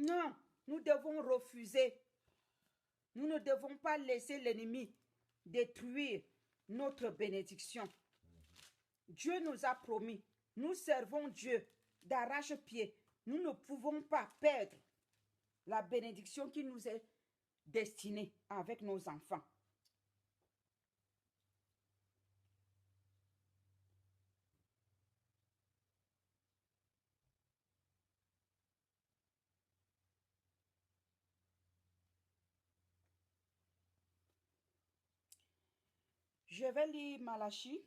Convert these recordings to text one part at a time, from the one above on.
Non, nous devons refuser. Nous ne devons pas laisser l'ennemi détruire notre bénédiction. Dieu nous a promis, nous servons Dieu d'arrache-pied. Nous ne pouvons pas perdre la bénédiction qui nous est destinée avec nos enfants. Je vais lire Malachie.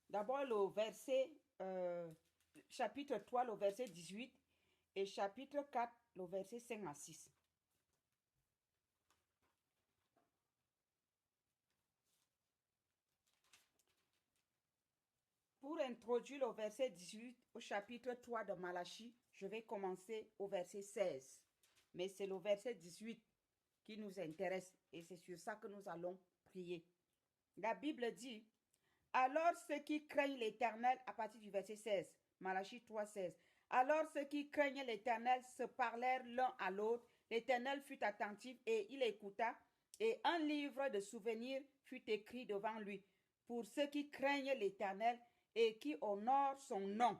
D'abord le verset, chapitre 3, le verset 18 et chapitre 4, le verset 5 à 6. Pour introduire le verset 18 au chapitre 3 de Malachie, je vais commencer au verset 16. Mais c'est le verset 18 qui nous intéresse et c'est sur ça que nous allons prier. La Bible dit, alors ceux qui craignent l'Éternel, à partir du verset 16, Malachie 3, 16, alors ceux qui craignent l'Éternel se parlèrent l'un à l'autre. L'Éternel fut attentif et il écouta, et un livre de souvenirs fut écrit devant lui pour ceux qui craignent l'Éternel et qui honorent son nom.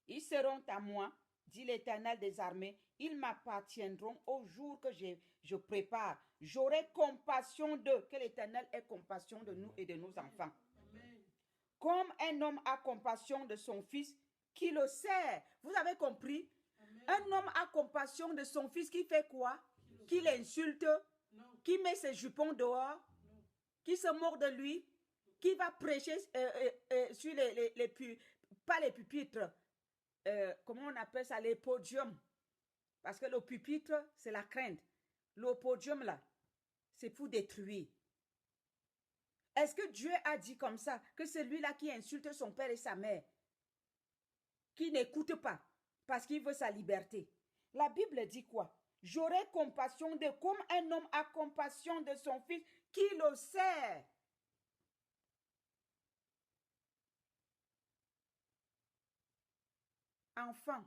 Ils seront à moi, dit l'Éternel des armées, ils m'appartiendront au jour que je prépare. J'aurai compassion d'eux, que l'Éternel ait compassion de nous et de nos enfants. Amen. Comme un homme a compassion de son fils, qui le sert. Vous avez compris? Amen. Un homme a compassion de son fils qui fait quoi? Qui l'insulte, qui met ses jupons dehors, qui se moque de lui, qui va prêcher sur pas les pupitres, comment on appelle ça, les podiums. Parce que le pupitre, c'est la crainte. Le podium, là, c'est pour détruire. Est-ce que Dieu a dit comme ça que celui-là qui insulte son père et sa mère, qui n'écoute pas parce qu'il veut sa liberté? La Bible dit quoi? J'aurai compassion de comme un homme a compassion de son fils qui le sert. Enfants,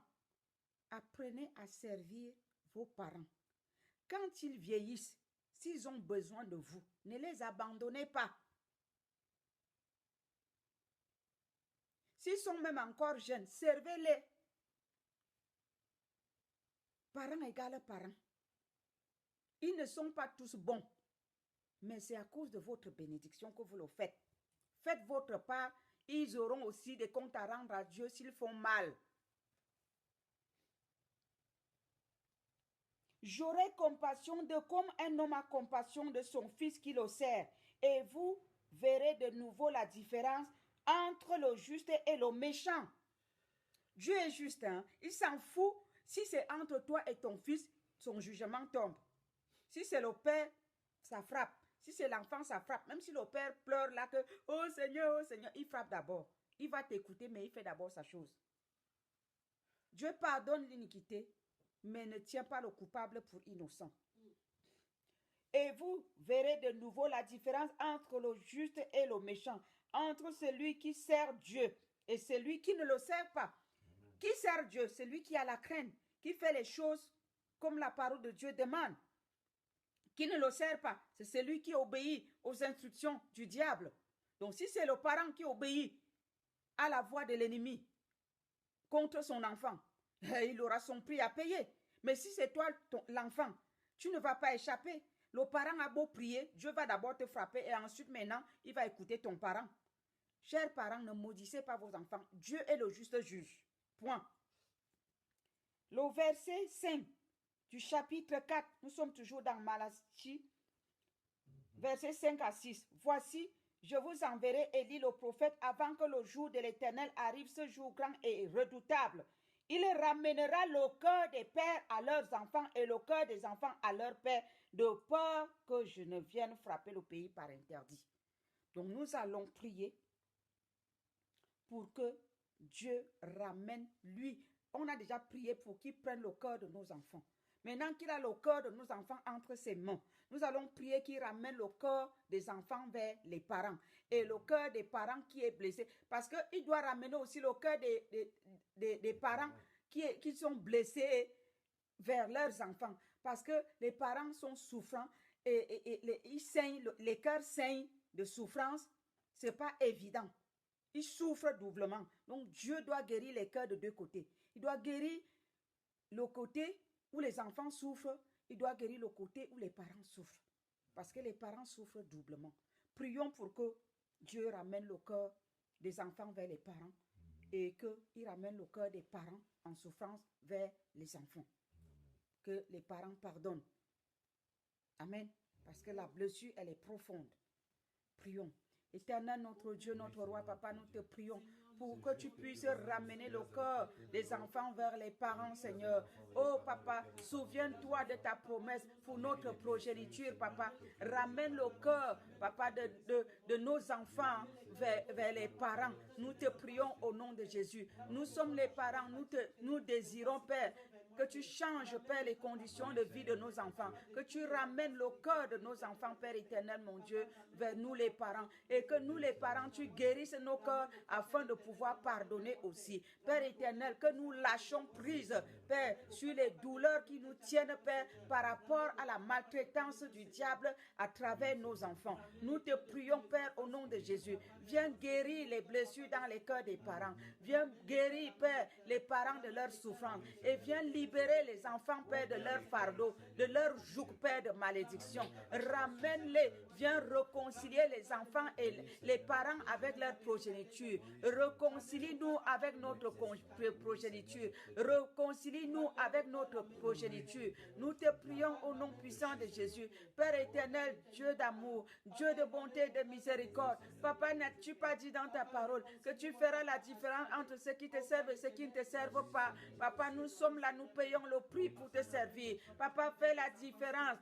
apprenez à servir vos parents. Quand ils vieillissent, s'ils ont besoin de vous, ne les abandonnez pas. S'ils sont même encore jeunes, servez-les. Parents égale parents. Ils ne sont pas tous bons, mais c'est à cause de votre bénédiction que vous le faites. Faites votre part, ils auront aussi des comptes à rendre à Dieu s'ils font mal. J'aurai compassion de comme un homme a compassion de son fils qui le sert, et vous verrez de nouveau la différence entre le juste et le méchant. Dieu est juste, hein? Il s'en fout. Si c'est entre toi et ton fils, son jugement tombe. Si c'est le père, ça frappe. Si c'est l'enfant, ça frappe. Même si le père pleure là que, oh Seigneur, il frappe d'abord. Il va t'écouter, mais il fait d'abord sa chose. Dieu pardonne l'iniquité, mais ne tient pas le coupable pour innocent. Et vous verrez de nouveau la différence entre le juste et le méchant, entre celui qui sert Dieu et celui qui ne le sert pas. Amen. Qui sert Dieu? Celui qui a la crainte, qui fait les choses comme la parole de Dieu demande. Qui ne le sert pas, c'est celui qui obéit aux instructions du diable. Donc si c'est le parent qui obéit à la voix de l'ennemi contre son enfant, il aura son prix à payer. Mais si c'est toi l'enfant, tu ne vas pas échapper. Le parent a beau prier, Dieu va d'abord te frapper et ensuite maintenant, il va écouter ton parent. Chers parents, ne maudissez pas vos enfants. Dieu est le juste juge. Point. Le verset 5 du chapitre 4, nous sommes toujours dans Malachie, verset 5 à 6. Voici, je vous enverrai Élie le prophète avant que le jour de l'Éternel arrive, ce jour grand et redoutable. Il ramènera le cœur des pères à leurs enfants et le cœur des enfants à leurs pères, de peur que je ne vienne frapper le pays par interdit. Donc nous allons prier pour que Dieu ramène lui. On a déjà prié pour qu'il prenne le cœur de nos enfants. Maintenant qu'il a le cœur de nos enfants entre ses mains, nous allons prier qu'il ramène le cœur des enfants vers les parents et le cœur des parents qui est blessé. Parce qu'il doit ramener aussi le cœur des parents qui sont blessés vers leurs enfants. Parce que les parents sont souffrants et ils saignent, les cœurs saignent de souffrance. Ce n'est pas évident. Ils souffrent doublement. Donc Dieu doit guérir les cœurs de deux côtés. Il doit guérir le côté où les enfants souffrent, il doit guérir le côté où les parents souffrent. Parce que les parents souffrent doublement. Prions pour que Dieu ramène le cœur des enfants vers les parents et qu'il ramène le cœur des parents en souffrance vers les enfants. Que les parents pardonnent. Amen. Parce que la blessure, elle est profonde. Prions. Éternel, notre Dieu, notre roi, papa, nous te prions pour que tu puisses ramener le cœur des enfants vers les parents, Seigneur. Oh, papa, souviens-toi de ta promesse pour notre progéniture, papa. Ramène le cœur, papa, de nos enfants vers les parents. Nous te prions au nom de Jésus. Nous sommes les parents, nous désirons, Père, que tu changes, Père, les conditions de vie de nos enfants. Que tu ramènes le cœur de nos enfants, Père éternel, mon Dieu, vers nous les parents. Et que nous les parents, tu guérisses nos cœurs afin de pouvoir pardonner aussi. Père éternel, que nous lâchons prise, Père, sur les douleurs qui nous tiennent, Père, par rapport à la maltraitance du diable à travers nos enfants. Nous te prions, Père, au nom de Jésus. Viens guérir les blessures dans les cœurs des parents. Viens guérir, Père, les parents de leur souffrance. Et viens libérer les enfants, Père, de leur fardeau, de leur joug, Père, de malédiction. Ramène-les. Viens réconcilier les enfants et les parents avec leur progéniture. Réconcilie-nous avec notre progéniture. Réconcilie-nous avec notre progéniture. Nous te prions au nom puissant de Jésus. Père éternel, Dieu d'amour, Dieu de bonté et de miséricorde. Papa, n'as-tu pas dit dans ta parole que tu feras la différence entre ceux qui te servent et ceux qui ne te servent pas? Papa, nous sommes là, nous payons le prix pour te servir. Papa, fais la différence.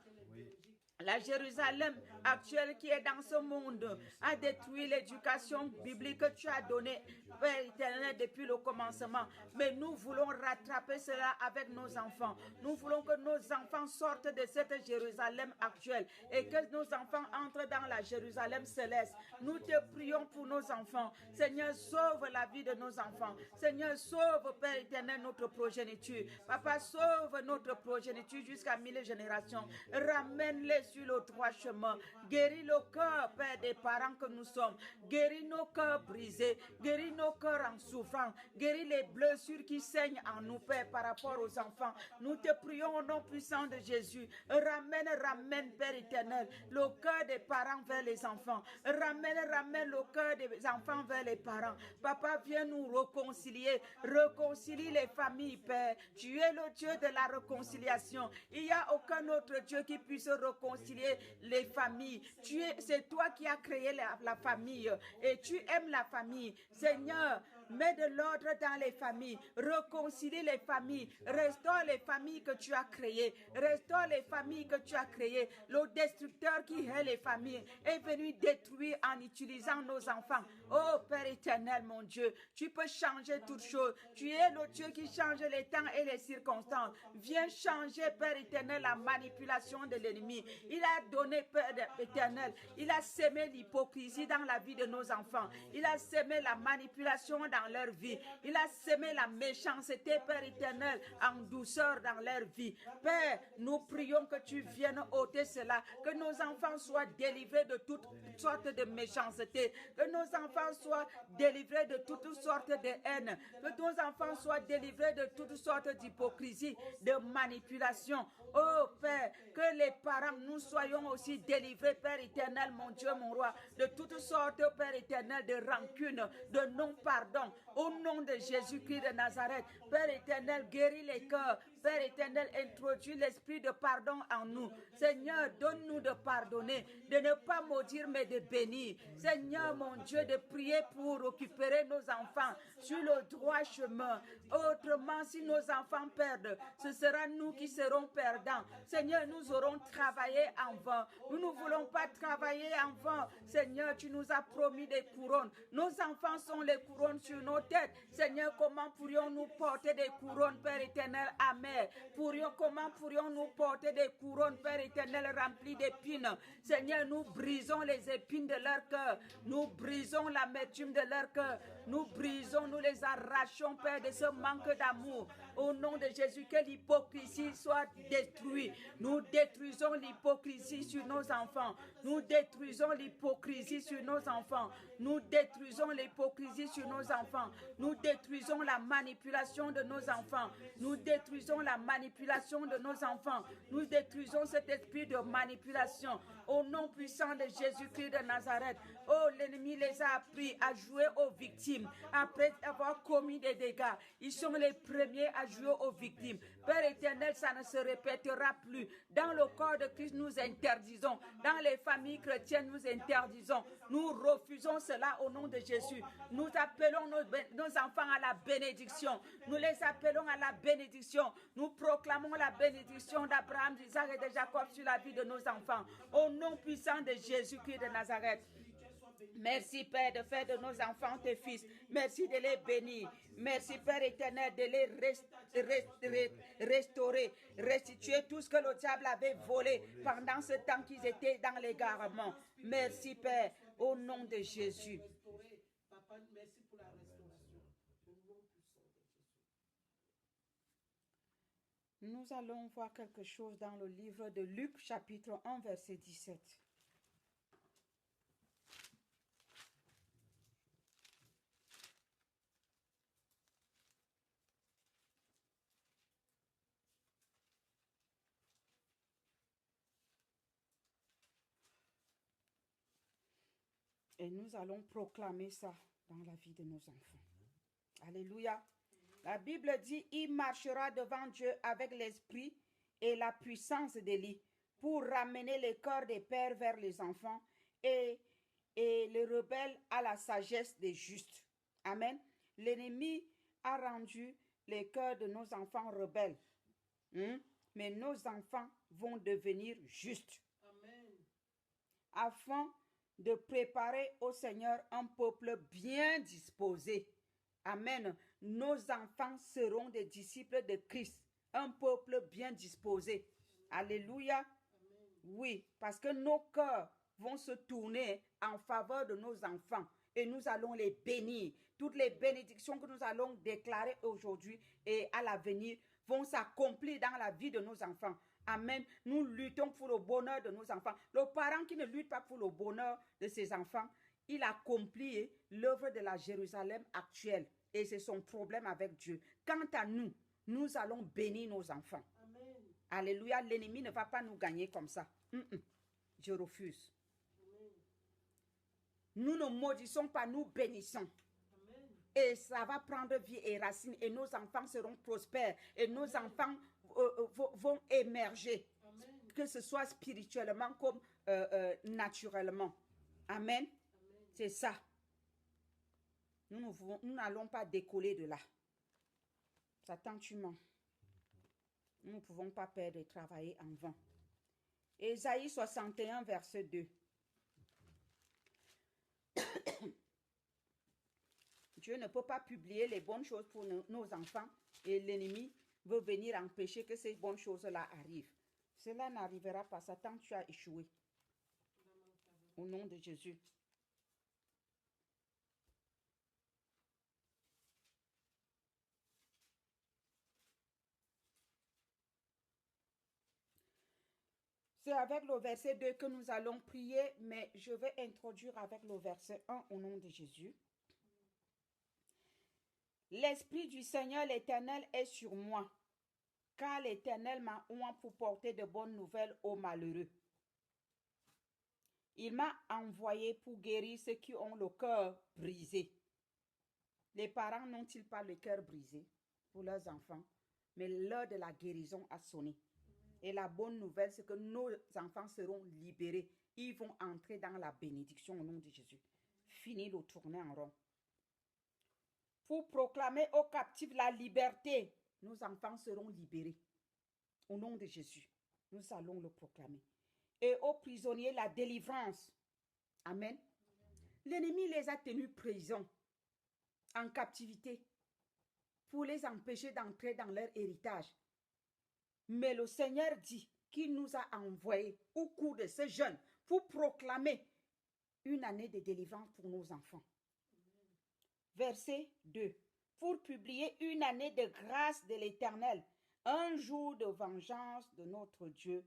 La Jérusalem actuelle qui est dans ce monde a détruit l'éducation biblique que tu as donnée, Père éternel, depuis le commencement. Mais nous voulons rattraper cela avec nos enfants. Nous voulons que nos enfants sortent de cette Jérusalem actuelle et que nos enfants entrent dans la Jérusalem céleste. Nous te prions pour nos enfants. Seigneur, sauve la vie de nos enfants. Seigneur, sauve, Père éternel, notre progéniture. Papa, sauve notre progéniture jusqu'à 1000 générations. Ramène-les sur le droit chemin. Guéris le cœur, Père, des parents que nous sommes. Guéris nos cœurs brisés. Guéris nos cœurs en souffrance. Guéris les blessures qui saignent en nous, Père, par rapport aux enfants. Nous te prions au nom puissant de Jésus. Ramène, Père éternel, le cœur des parents vers les enfants. Ramène le cœur des enfants vers les parents. Papa, viens nous réconcilier. Réconcilie les familles, Père. Tu es le Dieu de la réconciliation. Il n'y a aucun autre Dieu qui puisse réconcilier les familles. C'est toi qui as créé la famille et tu aimes la famille. Seigneur, mets de l'ordre dans les familles. Réconcilie les familles. Restaure les familles que tu as créées. Restaure les familles que tu as créées. Le destructeur qui hait les familles est venu détruire en utilisant nos enfants. Oh Père éternel, mon Dieu, tu peux changer toutes choses. Tu es le Dieu qui change les temps et les circonstances. Viens changer, Père éternel, la manipulation de l'ennemi. Il a donné, Père éternel, il a sémé l'hypocrisie dans la vie de nos enfants. Il a sémé la manipulation dans leur vie. Il a sémé la méchanceté, Père éternel, en douceur dans leur vie. Père, nous prions que tu viennes ôter cela, que nos enfants soient délivrés de toutes sortes de méchanceté, que nos enfants soient délivrés de toutes sortes de haine, que nos enfants soient délivrés de toutes sortes d'hypocrisie, de manipulation. Oh Père, que les parents, nous soyons aussi délivrés, Père éternel, mon Dieu, mon roi, de toutes sortes, Père éternel, de rancune, de non-pardon. Au nom de Jésus-Christ de Nazareth, Père éternel, guéris les cœurs. Père éternel, introduis l'esprit de pardon en nous. Seigneur, donne-nous de pardonner, de ne pas maudire, mais de bénir. Seigneur, mon Dieu, de prier pour récupérer nos enfants sur le droit chemin. Autrement, si nos enfants perdent, ce sera nous qui serons perdants. Seigneur, nous aurons travaillé en vain. Nous ne voulons pas travailler en vain. Seigneur, tu nous as promis des couronnes. Nos enfants sont les couronnes sur nos têtes. Seigneur, comment pourrions-nous porter des couronnes, Père éternel, amères? Comment pourrions-nous porter des couronnes, Père éternel, remplies d'épines? Seigneur, nous brisons les épines de leur cœur. Nous brisons l'amertume de leur cœur. Nous brisons, nous les arrachons, Père, de ce manque d'amour. Au nom de Jésus, que l'hypocrisie soit détruite. Nous détruisons l'hypocrisie sur nos enfants. Nous détruisons l'hypocrisie sur nos enfants. Nous détruisons l'hypocrisie sur nos enfants. Nous détruisons la manipulation de nos enfants. Nous détruisons la manipulation de nos enfants. Nous détruisons cet esprit de manipulation. Au nom puissant de Jésus-Christ de Nazareth. Oh, l'ennemi les a appris à jouer aux victimes après avoir commis des dégâts. Ils sont les premiers à jouer aux victimes. Père éternel, ça ne se répétera plus. Dans le corps de Christ, nous interdisons. Dans les familles chrétiennes, nous interdisons. Nous refusons cela au nom de Jésus. Nous appelons nos enfants à la bénédiction. Nous les appelons à la bénédiction. Nous proclamons la bénédiction d'Abraham, d'Isaac et de Jacob sur la vie de nos enfants. Au nom puissant de Jésus-Christ de Nazareth. Merci, Père, de faire de nos enfants tes fils. Merci de les bénir. Merci, Père éternel, de les restaurer, restituer tout ce que le diable avait volé pendant ce temps qu'ils étaient dans l'égarement. Merci, Père, au nom de Jésus. Papa, merci pour la restauration. Au nom puissant de Jésus. Nous allons voir quelque chose dans le livre de Luc, chapitre 1, verset 17. Et nous allons proclamer ça dans la vie de nos enfants. Alléluia. La Bible dit, il marchera devant Dieu avec l'esprit et la puissance d'Élie pour ramener les cœurs des pères vers les enfants et les rebelles à la sagesse des justes. Amen. L'ennemi a rendu les cœurs de nos enfants rebelles. Mais nos enfants vont devenir justes. Amen. Afin de préparer au Seigneur un peuple bien disposé. Amen. Nos enfants seront des disciples de Christ. Un peuple bien disposé. Alléluia. Amen. Oui, parce que nos cœurs vont se tourner en faveur de nos enfants et nous allons les bénir. Toutes les bénédictions que nous allons déclarer aujourd'hui et à l'avenir vont s'accomplir dans la vie de nos enfants. Amen. Nous luttons pour le bonheur de nos enfants. Le parent qui ne lutte pas pour le bonheur de ses enfants, il accomplit l'œuvre de la Jérusalem actuelle. Et c'est son problème avec Dieu. Quant à nous, nous allons bénir nos enfants. Amen. Alléluia. L'ennemi ne va pas nous gagner comme ça. Je refuse. Amen. Nous ne maudissons pas, nous bénissons. Amen. Et ça va prendre vie et racine. Et nos enfants seront prospères. Et nos enfants vont émerger. Amen. Que ce soit spirituellement comme naturellement. Amen. Amen. C'est ça. Nous n'allons pas décoller de là. Satan, tu mens. Nous ne pouvons pas perdre et travailler en vain. Ésaïe 61, verset 2. Dieu ne peut pas publier les bonnes choses pour nos enfants et l'ennemi veut venir empêcher que ces bonnes choses-là arrivent. Cela n'arrivera pas. Satan, tu as échoué. Au nom de Jésus. C'est avec le verset 2 que nous allons prier, mais je vais introduire avec le verset 1 au nom de Jésus. L'Esprit du Seigneur l'Éternel est sur moi, car l'Éternel m'a oint pour porter de bonnes nouvelles aux malheureux. Il m'a envoyé pour guérir ceux qui ont le cœur brisé. Les parents n'ont-ils pas le cœur brisé pour leurs enfants? Mais l'heure de la guérison a sonné. Et la bonne nouvelle, c'est que nos enfants seront libérés. Ils vont entrer dans la bénédiction au nom de Jésus. Fini de tourner en rond. Pour proclamer aux captifs la liberté, nos enfants seront libérés. Au nom de Jésus, nous allons le proclamer. Et aux prisonniers, la délivrance. Amen. L'ennemi les a tenus prisons, en captivité, pour les empêcher d'entrer dans leur héritage. Mais le Seigneur dit qu'il nous a envoyés au cours de ce jeûne pour proclamer une année de délivrance pour nos enfants. Verset 2. Pour publier une année de grâce de l'Éternel, un jour de vengeance de notre Dieu,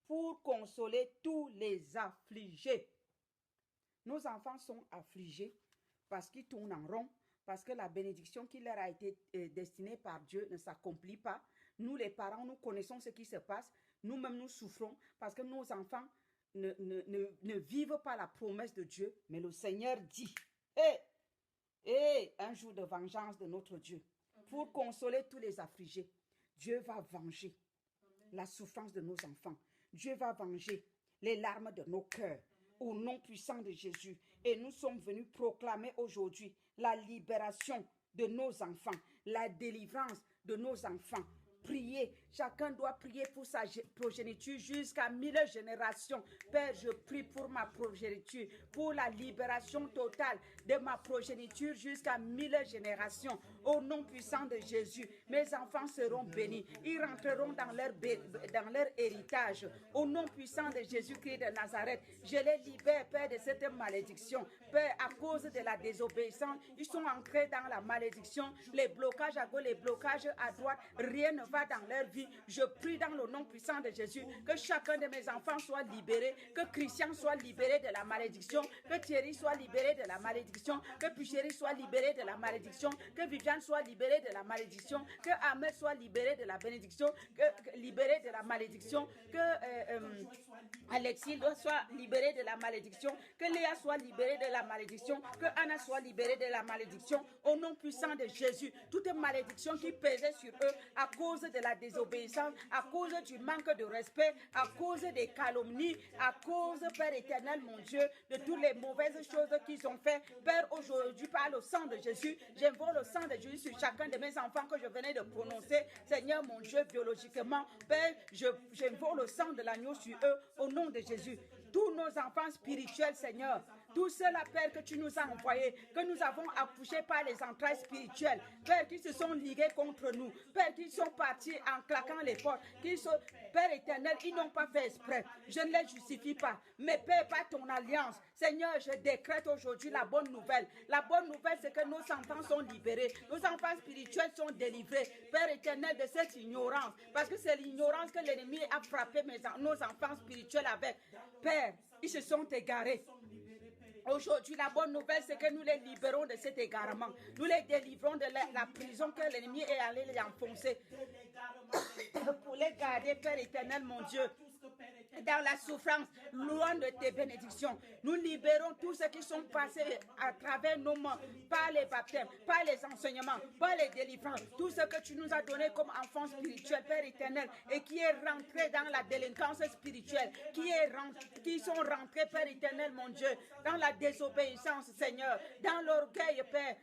pour consoler tous les affligés. Nos enfants sont affligés parce qu'ils tournent en rond, parce que la bénédiction qui leur a été destinée par Dieu ne s'accomplit pas. Nous, les parents, nous connaissons ce qui se passe. Nous-mêmes, nous souffrons parce que nos enfants ne vivent pas la promesse de Dieu. Mais le Seigneur dit, un jour de vengeance de notre Dieu, pour consoler tous les affligés. Dieu va venger la souffrance de nos enfants. Dieu va venger les larmes de nos cœurs. Au nom puissant de Jésus. Et nous sommes venus proclamer aujourd'hui la libération de nos enfants, la délivrance de nos enfants. Prier, chacun doit prier pour sa progéniture jusqu'à 1000 générations. Père, je prie pour ma progéniture, pour la libération totale de ma progéniture jusqu'à 1000 générations. Au nom puissant de Jésus, mes enfants seront bénis. Ils rentreront dans leur héritage. Au nom puissant de Jésus-Christ de Nazareth, je les libère, Père, de cette malédiction. Père, à cause de la désobéissance, ils sont entrés dans la malédiction. Les blocages à gauche, les blocages à droite, rien ne va dans leur vie. Je prie dans le nom puissant de Jésus que chacun de mes enfants soit libéré, que Christian soit libéré de la malédiction, que Thierry soit libéré de la malédiction, que Puchéry soit libéré de la malédiction, que Viviane soit libérée de la malédiction, que Ahmed soit libéré de la bénédiction, que libéré de la malédiction, que Alexis soit libéré de la malédiction, que Léa soit libérée de la malédiction, que Anna soit libérée de la malédiction. Au nom puissant de Jésus, toute malédiction qui pesait sur eux à cause de la désobéissance, à cause du manque de respect, à cause des calomnies, à cause, Père éternel, mon Dieu, de toutes les mauvaises choses qu'ils ont fait. Père, aujourd'hui, par le sang de Jésus, j'invoque le sang de Jésus sur chacun de mes enfants que je venais de prononcer. Seigneur, mon Dieu, biologiquement, Père, j'invoque le sang de l'agneau sur eux, au nom de Jésus. Tous nos enfants spirituels, Seigneur, tous ceux-là, Père, que tu nous as envoyés, que nous avons accouchés par les entrailles spirituelles, Père, qui se sont ligués contre nous, Père, qui sont partis en claquant les portes, Père éternel, ils n'ont pas fait exprès. Je ne les justifie pas. Mais Père, par ton alliance, Seigneur, je décrète aujourd'hui la bonne nouvelle. La bonne nouvelle, c'est que nos enfants sont libérés. Nos enfants spirituels sont délivrés. Père éternel, de cette ignorance. Parce que c'est l'ignorance que l'ennemi a frappé nos enfants spirituels avec. Père, ils se sont égarés. Aujourd'hui, la bonne nouvelle, c'est que nous les libérons de cet égarement. Nous les délivrons de la prison que l'ennemi est allé les enfoncer. Pour les garder, Père éternel, mon Dieu, dans la souffrance, loin de tes bénédictions. Nous libérons tous ceux qui sont passés à travers nos mains, par les baptêmes, par les enseignements, par les délivrances, tout ce que tu nous as donné comme enfants spirituels, Père éternel, et qui est rentré dans la délinquance spirituelle, qui sont rentrés, Père éternel, mon Dieu, dans la désobéissance, Seigneur, dans l'orgueil, Père.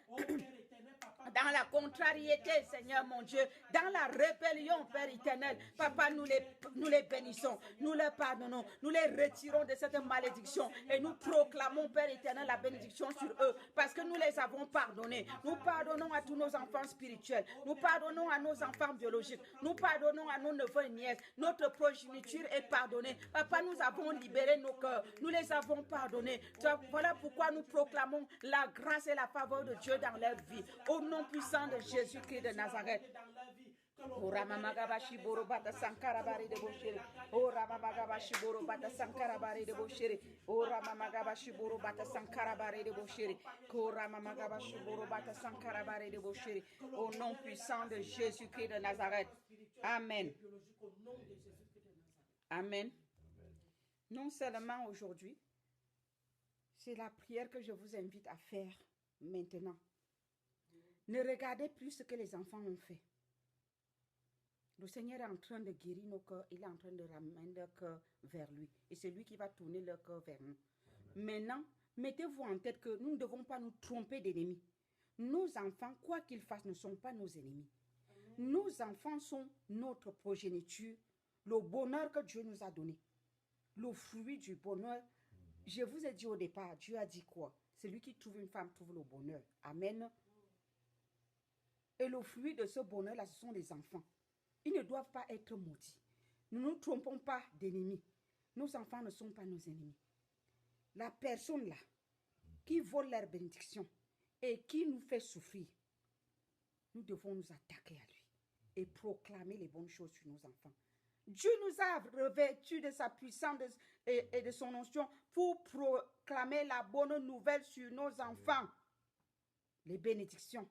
Dans la contrariété, Seigneur mon Dieu, dans la rébellion, Père éternel, Papa, nous les bénissons, nous les pardonnons, nous les retirons de cette malédiction et nous proclamons, Père éternel, la bénédiction sur eux parce que nous les avons pardonnés. Nous pardonnons à tous nos enfants spirituels, nous pardonnons à nos enfants biologiques, nous pardonnons à nos neveux et nièces. Notre progéniture est pardonnée. Papa, nous avons libéré nos cœurs, nous les avons pardonnés. Voilà pourquoi nous proclamons la grâce et la faveur de Dieu dans leur vie. Au nom puissant de Jésus-Christ de Nazareth. Ora mamagabashi borobata sankarabari de boshiri. Ora mamagabashi borobata sankarabari de boshiri. Ora mamagabashi borobata sankarabari de boshiri. Ora mamagabashi borobata sankarabari de boshiri. Au nom puissant de Jésus-Christ de Nazareth. Amen. Amen. Non seulement aujourd'hui, c'est la prière que je vous invite à faire maintenant. Ne regardez plus ce que les enfants ont fait. Le Seigneur est en train de guérir nos cœurs. Il est en train de ramener leur cœur vers lui. Et c'est lui qui va tourner leur cœur vers nous. Maintenant, Mettez-vous en tête que nous ne devons pas nous tromper d'ennemis. Nos enfants, quoi qu'ils fassent, ne sont pas nos ennemis. Nos enfants sont notre progéniture, le bonheur que Dieu nous a donné. Le fruit du bonheur. Je vous ai dit au départ, Dieu a dit quoi? Celui qui trouve une femme trouve le bonheur. Amen. Et le fruit de ce bonheur-là, ce sont les enfants. Ils ne doivent pas être maudits. Ne nous trompons pas d'ennemis. Nos enfants ne sont pas nos ennemis. La personne là, qui vole leur bénédiction et qui nous fait souffrir, nous devons nous attaquer à lui et proclamer les bonnes choses sur nos enfants. Dieu nous a revêtus de sa puissance et de son onction pour proclamer la bonne nouvelle sur nos enfants. Les bénédictions,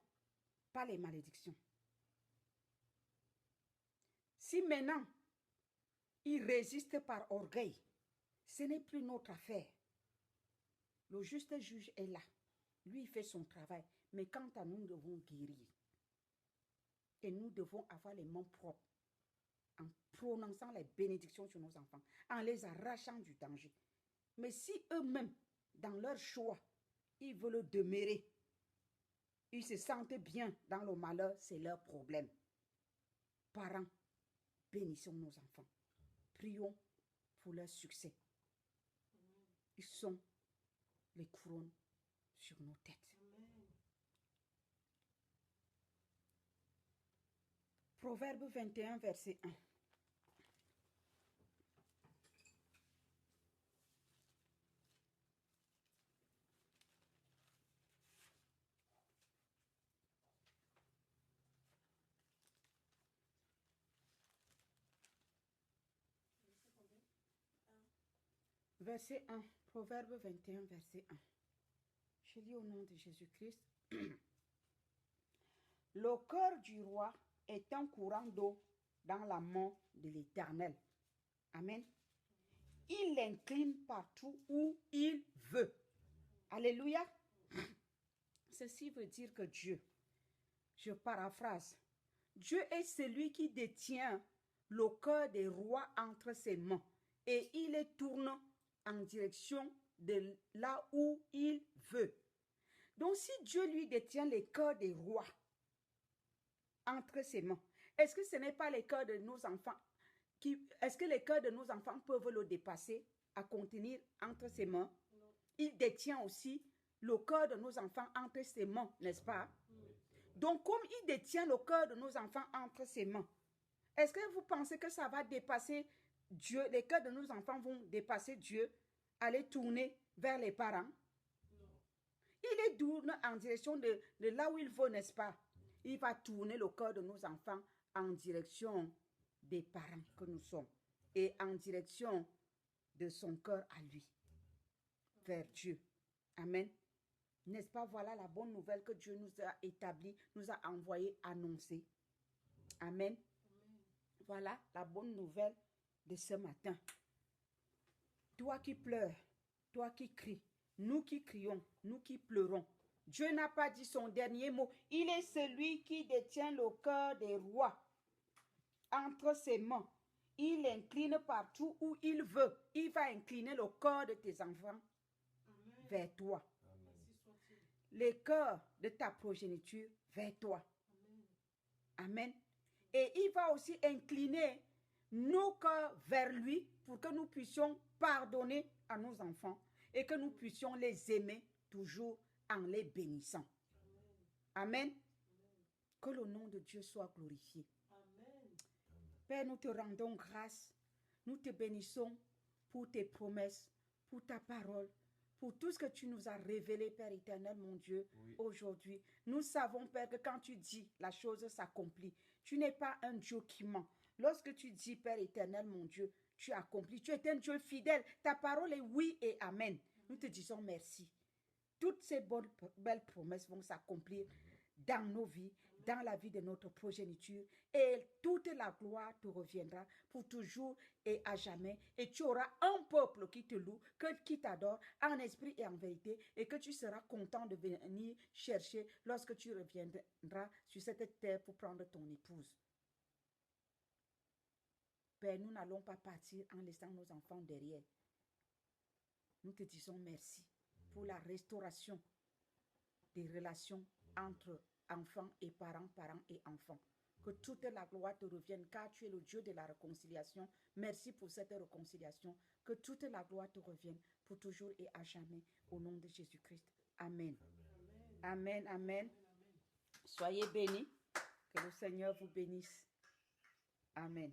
pas les malédictions. Si maintenant, ils résistent par orgueil, ce n'est plus notre affaire. Le juste juge est là. Lui, il fait son travail. Mais quant à nous, nous devons guérir. Et nous devons avoir les mains propres en prononçant les bénédictions sur nos enfants, en les arrachant du danger. Mais si eux-mêmes, dans leur choix, ils veulent demeurer, ils se sentent bien dans le malheur, c'est leur problème. Parents, bénissons nos enfants. Prions pour leur succès. Ils sont les couronnes sur nos têtes. Proverbe 21, verset 1. Verset 1, Proverbe 21, verset 1. Je lis au nom de Jésus-Christ. Le cœur du roi est un courant d'eau dans la main de l'Éternel. Amen. Il l'incline partout où il veut. Alléluia. Ceci veut dire que Dieu, je paraphrase, Dieu est celui qui détient le cœur des rois entre ses mains et il les tourne en direction de là où il veut. Donc si Dieu lui détient les cœurs des rois entre ses mains, est-ce que ce n'est pas les cœurs de nos enfants est-ce que les cœurs de nos enfants peuvent le dépasser à contenir entre ses mains? Il détient aussi le cœur de nos enfants entre ses mains, n'est-ce pas? Donc comme il détient le cœur de nos enfants entre ses mains, est-ce que vous pensez que ça va dépasser Dieu? Les cœurs de nos enfants vont dépasser Dieu, aller tourner vers les parents? Il les tourne en direction de là où il veut, n'est-ce pas? Il va tourner le cœur de nos enfants en direction des parents que nous sommes et en direction de son cœur à lui, vers Dieu. Amen. N'est-ce pas? Voilà la bonne nouvelle que Dieu nous a établie, nous a envoyé annoncer. Amen. Voilà la bonne nouvelle de ce matin. Toi qui pleures, toi qui cries, nous qui crions, nous qui pleurons, Dieu n'a pas dit son dernier mot. Il est celui qui détient le cœur des rois entre ses mains. Il incline partout où il veut. Il va incliner le cœur de tes enfants vers toi. Les cœurs de ta progéniture vers toi. Amen. Et il va aussi incliner nos cœurs vers lui pour que nous puissions pardonner à nos enfants et que nous puissions les aimer toujours en les bénissant. Amen. Que le nom de Dieu soit glorifié. Père, nous te rendons grâce. Nous te bénissons pour tes promesses, pour ta parole, pour tout ce que tu nous as révélé, Père éternel, mon Dieu, aujourd'hui. Nous savons, Père, que quand tu dis, la chose s'accomplit. Tu n'es pas un Dieu qui ment. Lorsque tu dis, Père éternel, mon Dieu, tu accomplis. Tu es un Dieu fidèle. Ta parole est oui et amen. Nous te disons merci. Toutes ces belles promesses vont s'accomplir dans nos vies, dans la vie de notre progéniture, et toute la gloire te reviendra pour toujours et à jamais. Et tu auras un peuple qui te loue, qui t'adore en esprit et en vérité, et que tu seras content de venir chercher lorsque tu reviendras sur cette terre pour prendre ton épouse. Père, nous n'allons pas partir en laissant nos enfants derrière. Nous te disons merci pour la restauration des relations entre enfants et parents, parents et enfants. Que toute la gloire te revienne, car tu es le Dieu de la réconciliation. Merci pour cette réconciliation. Que toute la gloire te revienne pour toujours et à jamais, au nom de Jésus-Christ. Amen. Amen, amen. Soyez bénis. Que le Seigneur vous bénisse. Amen.